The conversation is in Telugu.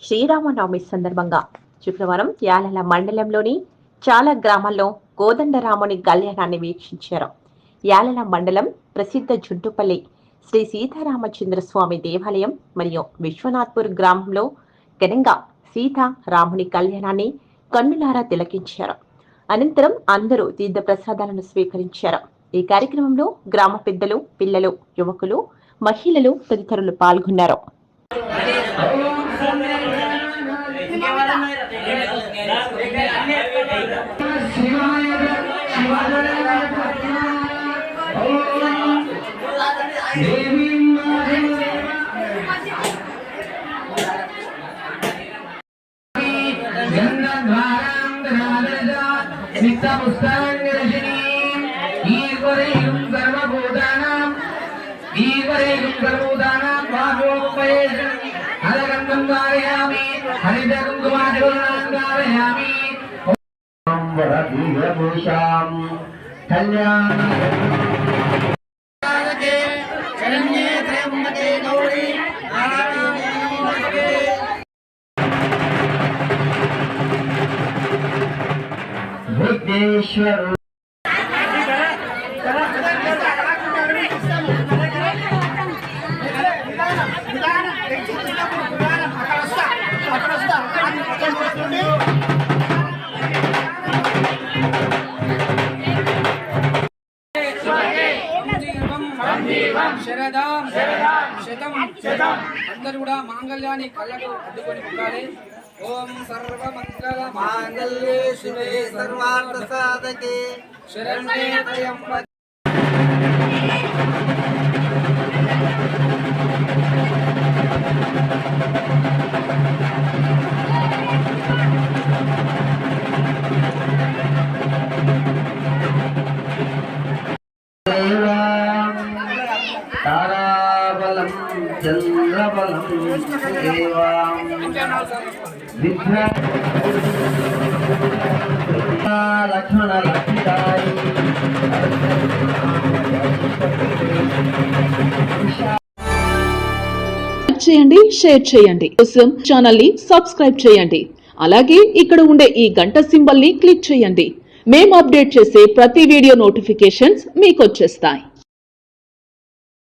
శ్రీరామనవమి సందర్భంగా శుక్రవారం యాలల మండలంలోని చాలా గ్రామాల్లో కోదండరాముని కళ్యాణాన్ని వీక్షించారు. యాలల మండలం ప్రసిద్ధ జుంటుపల్లి శ్రీ సీతారామచంద్రస్వామి దేవాలయం మరియు విశ్వనాథ్పూర్ గ్రామంలో ఘనంగా సీతారాముని కళ్యాణాన్ని కన్నులారా తిలకించారు. అనంతరం అందరూ తీర్థ ప్రసాదాలను స్వీకరించారు. ఈ కార్యక్రమంలో గ్రామ పెద్దలు, పిల్లలు, యువకులు, మహిళలు తదితరులు పాల్గొన్నారు. విఘ్నేశ్వరు శరదాం శతం అందరూ కూడా మాంగళ్యాన్ని కళ్ళకు అడ్డుకొని ఉండాలి. ఓం సర్వమంగళ మాంగళ్యే శివే సర్వార్థ సాధకే శరణ్యే త్రయంబకే తారాబలం చంద్రబలం దేవాం లక్ష్మణ లక్ష్మీకారి చేయండి, షేర్ చేయండి. కోసం ఛానల్ ని సబ్స్క్రైబ్ చేయండి. అలాగే ఇక్కడ ఉండే ఈ గంట సింబల్ ని క్లిక్ చేయండి. మేము అప్డేట్ చేసే ప్రతి వీడియో నోటిఫికేషన్స్ మీకు వచ్చేస్తాయి.